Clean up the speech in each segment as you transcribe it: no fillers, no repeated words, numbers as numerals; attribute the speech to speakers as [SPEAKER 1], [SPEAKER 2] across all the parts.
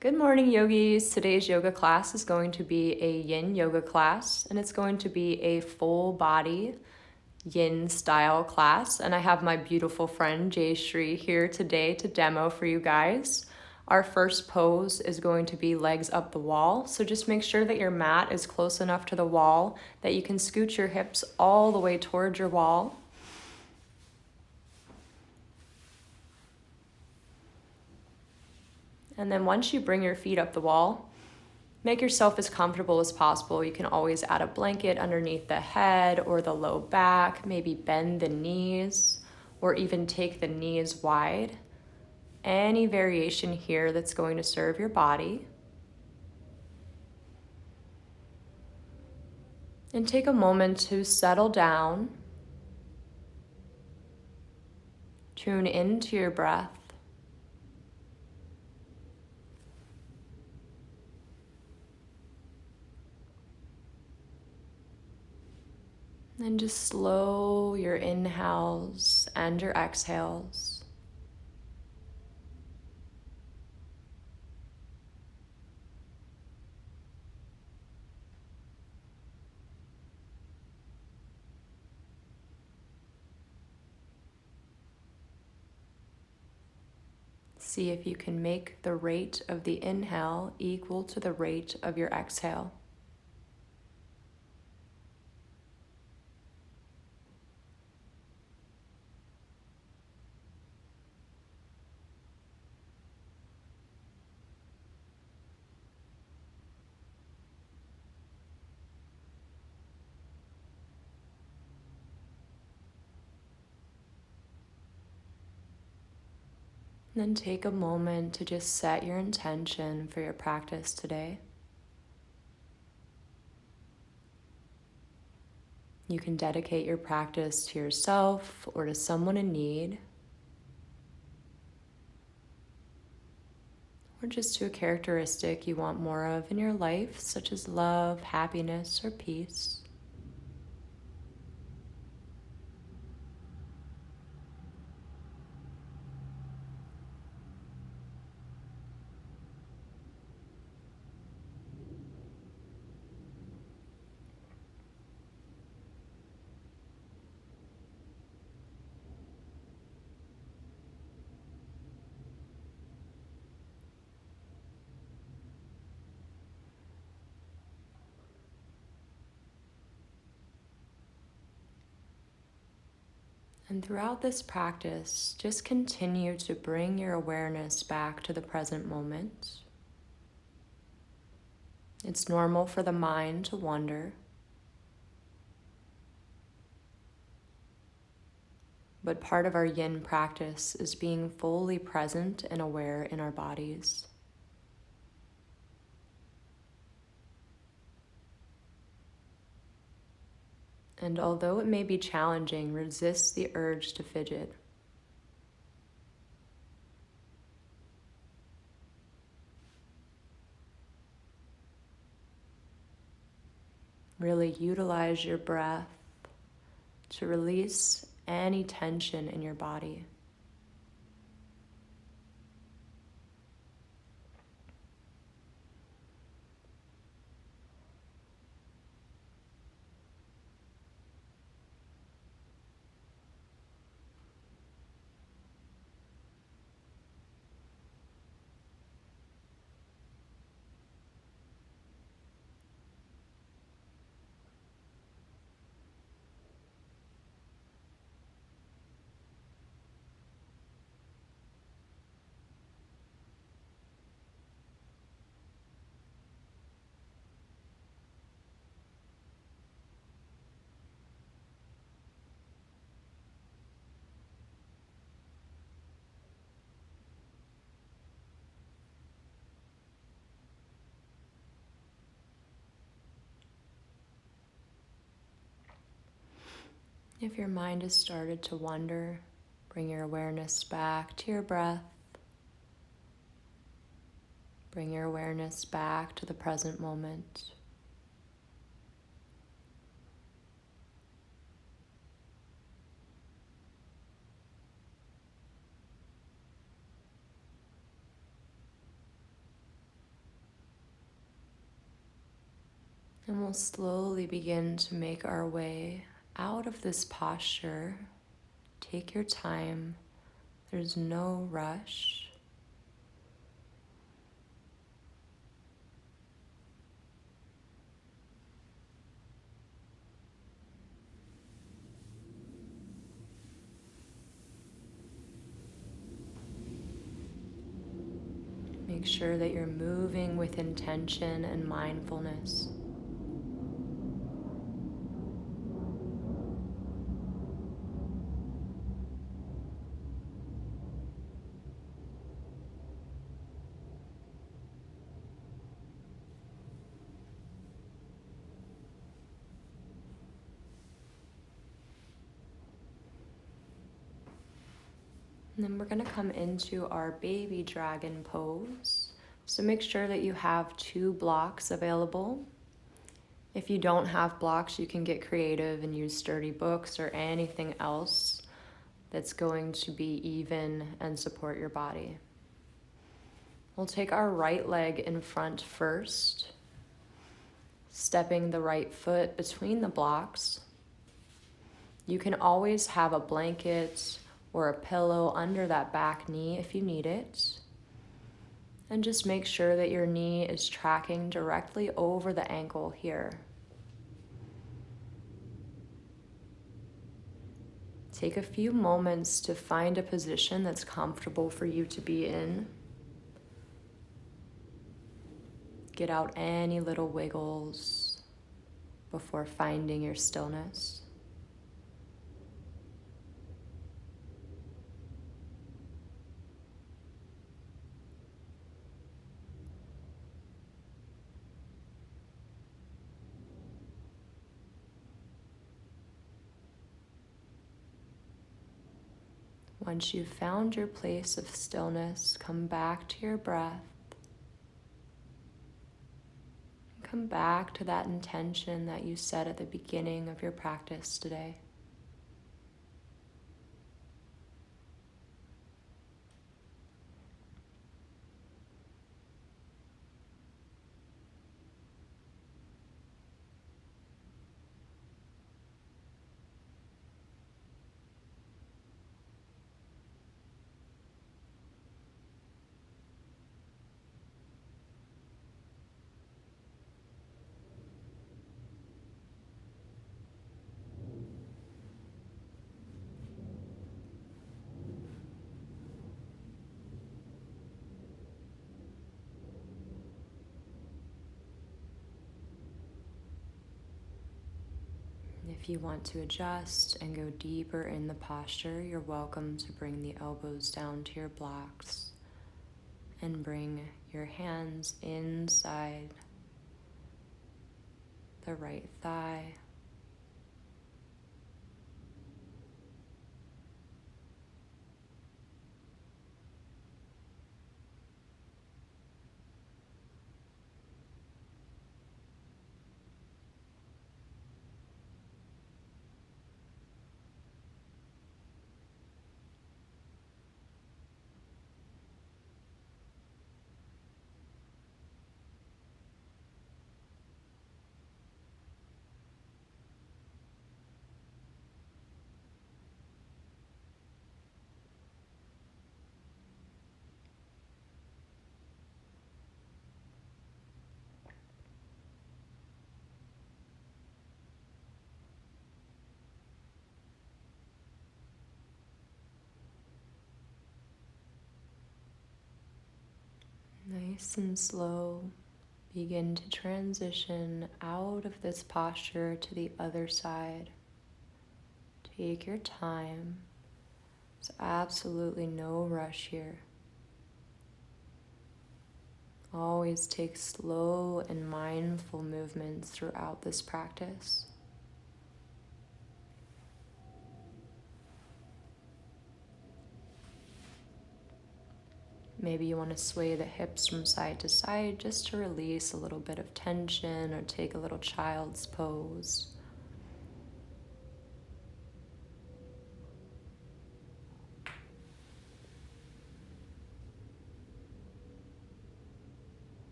[SPEAKER 1] Good morning, yogis. Today's yoga class is going to be a yin yoga class, and it's going to be a full body yin style class. And I have my beautiful friend Jay Shri here today to demo for you guys. Our first pose is going to be legs up the wall. So just make sure that your mat is close enough to the wall that you can scoot your hips all the way towards your wall. And then once you bring your feet up the wall, make yourself as comfortable as possible. You can always add a blanket underneath the head or the low back, maybe bend the knees, or even take the knees wide. Any variation here that's going to serve your body. And take a moment to settle down, tune into your breath. And just slow your inhales and your exhales. See if you can make the rate of the inhale equal to the rate of your exhale. Then take a moment to just set your intention for your practice today. You can dedicate your practice to yourself or to someone in need, or just to a characteristic you want more of in your life, such as love, happiness, or peace. And throughout this practice, just continue to bring your awareness back to the present moment. It's normal for the mind to wander, but part of our yin practice is being fully present and aware in our bodies. And although it may be challenging, resist the urge to fidget. Really utilize your breath to release any tension in your body. If your mind has started to wander, bring your awareness back to your breath. Bring your awareness back to the present moment. And we'll slowly begin to make our way out of this posture. Take your time. There's no rush. Make sure that you're moving with intention and mindfulness. And then we're going to come into our baby dragon pose. So make sure that you have 2 blocks available. If you don't have blocks, you can get creative and use sturdy books or anything else that's going to be even and support your body. We'll take our right leg in front first, stepping the right foot between the blocks. You can always have a blanket or a pillow under that back knee if you need it. And just make sure that your knee is tracking directly over the ankle here. Take a few moments to find a position that's comfortable for you to be in. Get out any little wiggles before finding your stillness. Once you've found your place of stillness, come back to your breath. Come back to that intention that you set at the beginning of your practice today. If you want to adjust and go deeper in the posture, you're welcome to bring the elbows down to your blocks and bring your hands inside the right thigh. Nice and slow, begin to transition out of this posture to the other side. Take your time. There's absolutely no rush here. Always take slow and mindful movements throughout this practice. Maybe you want to sway the hips from side to side just to release a little bit of tension or take a little child's pose.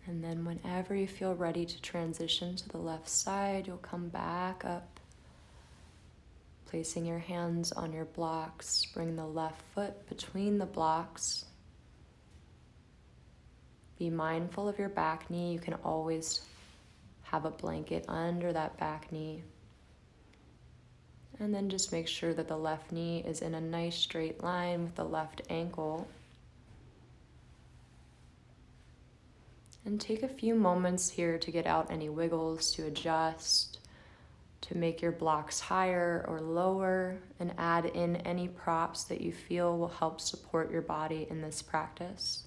[SPEAKER 1] And then whenever you feel ready to transition to the left side, you'll come back up, placing your hands on your blocks. Bring the left foot between the blocks. Be mindful of your back knee. You can always have a blanket under that back knee. And then just make sure that the left knee is in a nice straight line with the left ankle. And take a few moments here to get out any wiggles, to adjust, to make your blocks higher or lower, and add in any props that you feel will help support your body in this practice.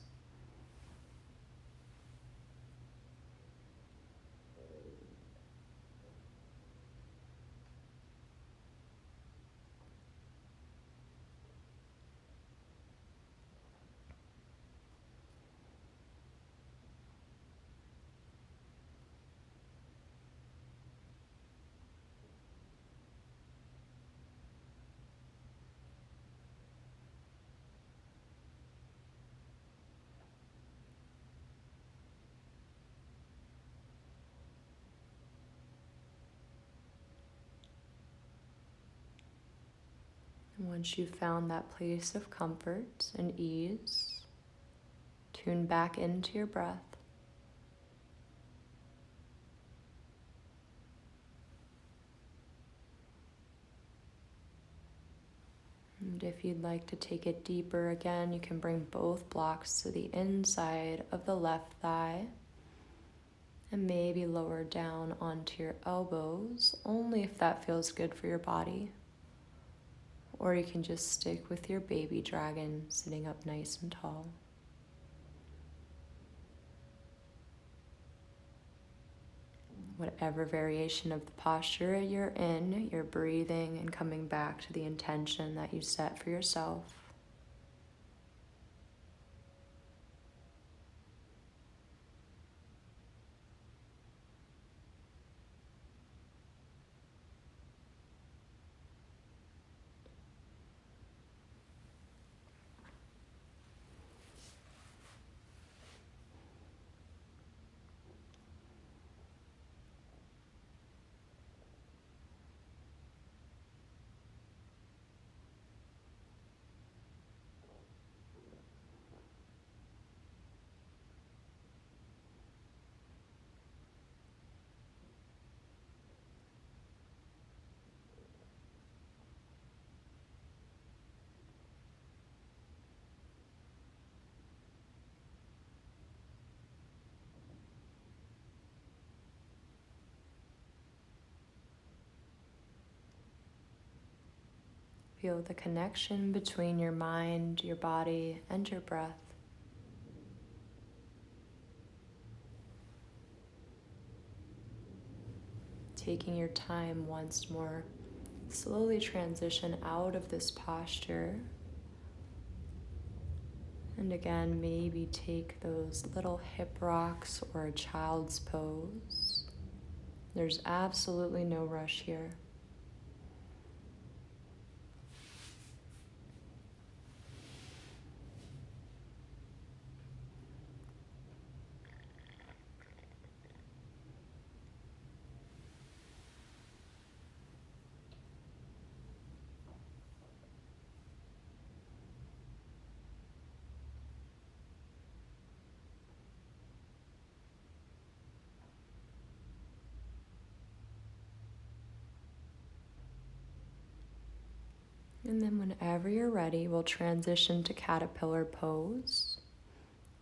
[SPEAKER 1] Once you've found that place of comfort and ease, tune back into your breath. And if you'd like to take it deeper again, you can bring both blocks to the inside of the left thigh and maybe lower down onto your elbows, only if that feels good for your body. Or you can just stick with your baby dragon sitting up nice and tall. Whatever variation of the posture you're in, you're breathing and coming back to the intention that you set for yourself. Feel the connection between your mind, your body, and your breath. Taking your time once more, slowly transition out of this posture. And again, maybe take those little hip rocks or a child's pose. There's absolutely no rush here. And then whenever you're ready, we'll transition to caterpillar pose,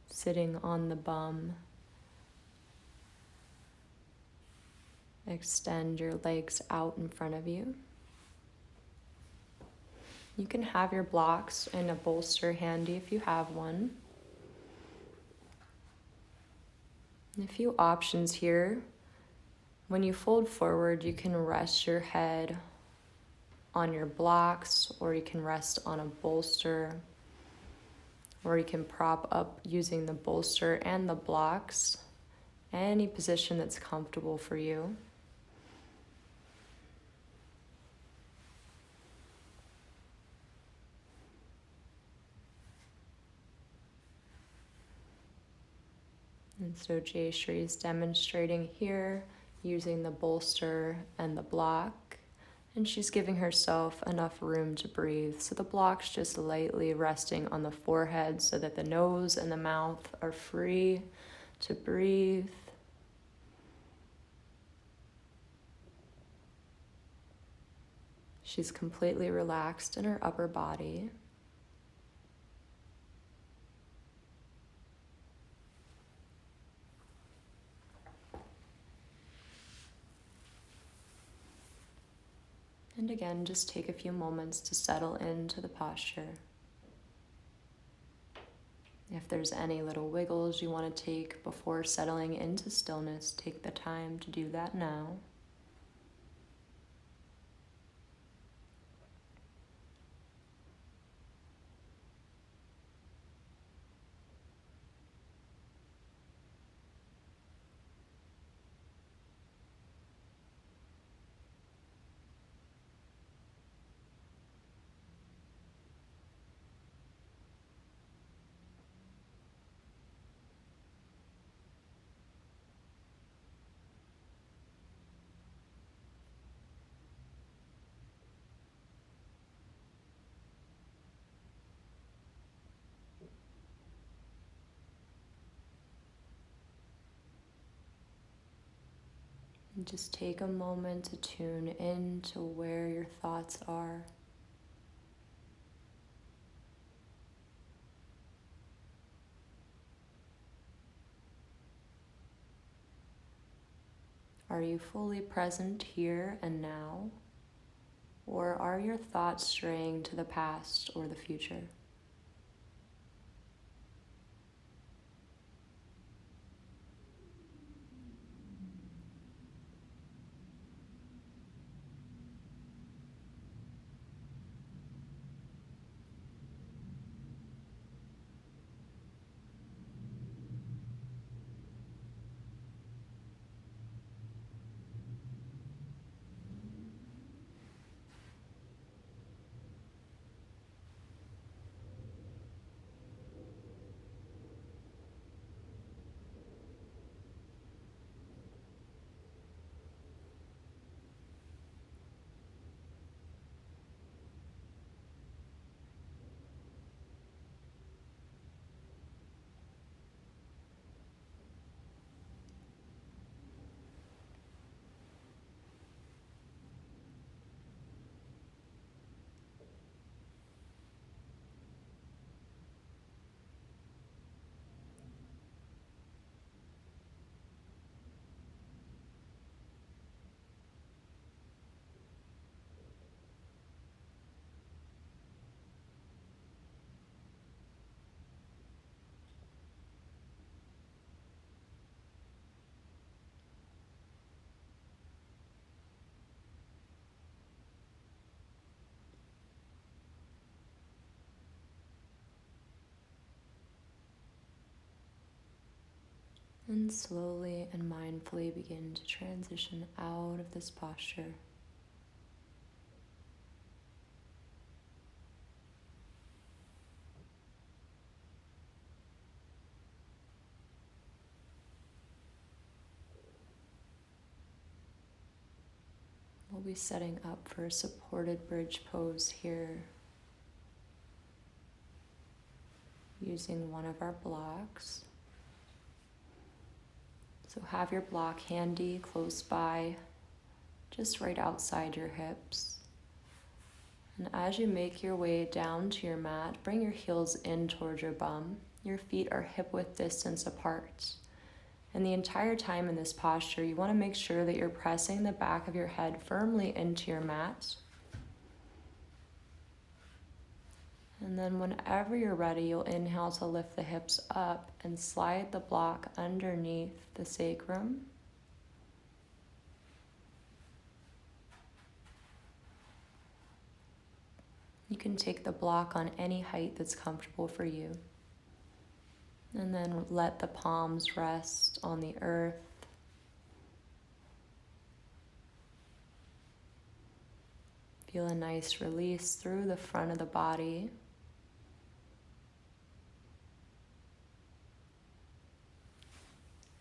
[SPEAKER 1] sitting on the bum. Extend your legs out in front of you. You can have your blocks and a bolster handy if you have one. And a few options here. When you fold forward, you can rest your head on your blocks, or you can rest on a bolster, or you can prop up using the bolster and the blocks. Any position that's comfortable for you. And so Jayshree is demonstrating here using the bolster and the block. And she's giving herself enough room to breathe. So the block's just lightly resting on the forehead so that the nose and the mouth are free to breathe. She's completely relaxed in her upper body. And again, just take a few moments to settle into the posture. If there's any little wiggles you want to take before settling into stillness, take the time to do that now. And just take a moment to tune in to where your thoughts are. Are you fully present here and now? Or are your thoughts straying to the past or the future? And slowly and mindfully begin to transition out of this posture. We'll be setting up for a supported bridge pose here, using one of our blocks. So have your block handy, close by, just right outside your hips. And as you make your way down to your mat, bring your heels in towards your bum. Your feet are hip-width distance apart. And the entire time in this posture, you want to make sure that you're pressing the back of your head firmly into your mat. And then whenever you're ready, you'll inhale to lift the hips up and slide the block underneath the sacrum. You can take the block on any height that's comfortable for you. And then let the palms rest on the earth. Feel a nice release through the front of the body.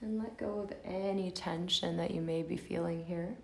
[SPEAKER 1] And let go of any tension that you may be feeling here.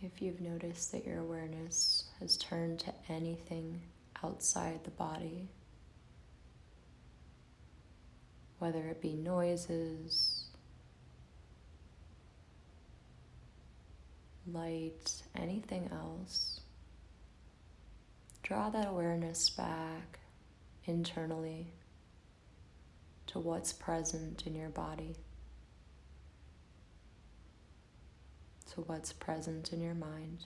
[SPEAKER 1] If you've noticed that your awareness has turned to anything outside the body, whether it be noises, light, anything else, draw that awareness back internally to what's present in your body, to what's present in your mind.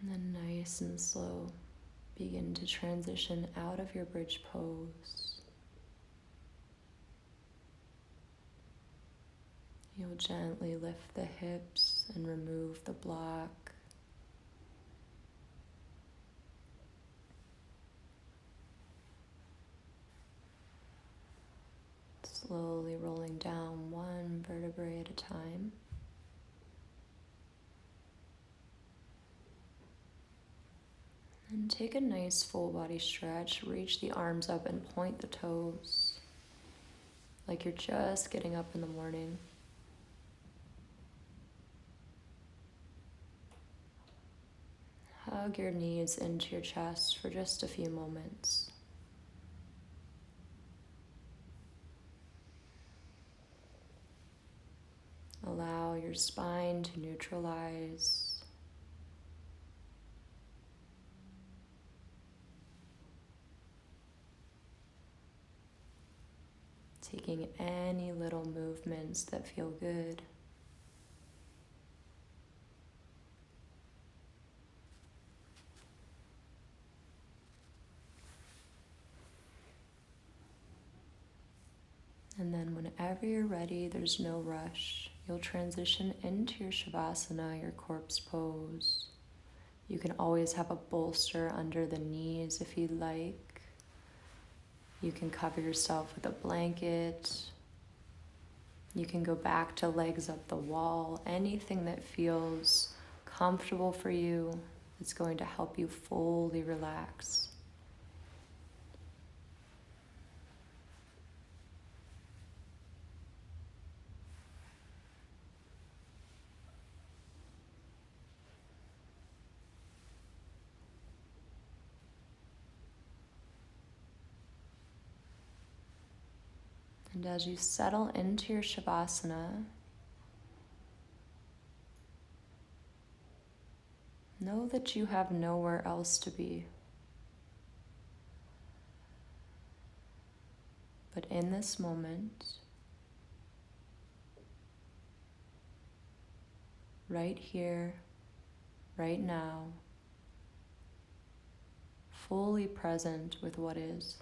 [SPEAKER 1] And then nice and slow, begin to transition out of your bridge pose. You'll gently lift the hips and remove the block. Slowly rolling down one vertebrae at a time. And take a nice full body stretch. Reach the arms up and point the toes like you're just getting up in the morning. Hug your knees into your chest for just a few moments. Allow your spine to neutralize. Taking any little movements that feel good. And then whenever you're ready, there's no rush. You'll transition into your Shavasana, your corpse pose. You can always have a bolster under the knees if you'd like. You can cover yourself with a blanket. You can go back to legs up the wall. Anything that feels comfortable for you that's going to help you fully relax. And as you settle into your Shavasana, know that you have nowhere else to be. But in this moment, right here, right now, fully present with what is.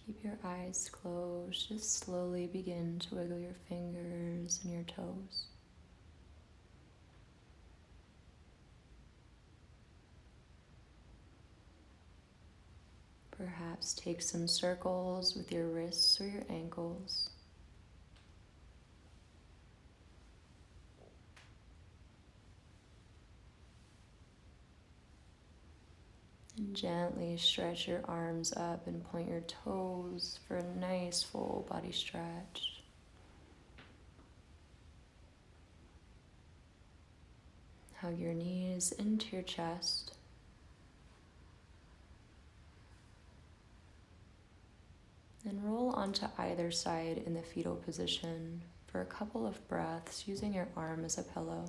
[SPEAKER 1] Keep your eyes closed. Just slowly begin to wiggle your fingers and your toes. Perhaps take some circles with your wrists or your ankles. And gently stretch your arms up and point your toes for a nice full body stretch. Hug your knees into your chest. And roll onto either side in the fetal position for a couple of breaths using your arm as a pillow.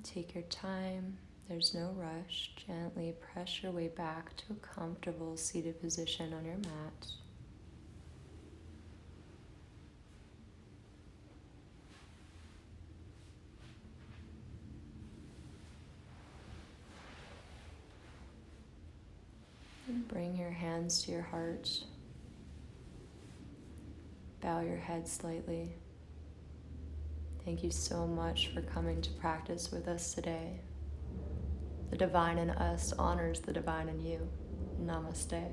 [SPEAKER 1] Take your time, there's no rush. Gently press your way back to a comfortable seated position on your mat. And bring your hands to your heart. Bow your head slightly. Thank you so much for coming to practice with us today. The divine in us honors the divine in you. Namaste.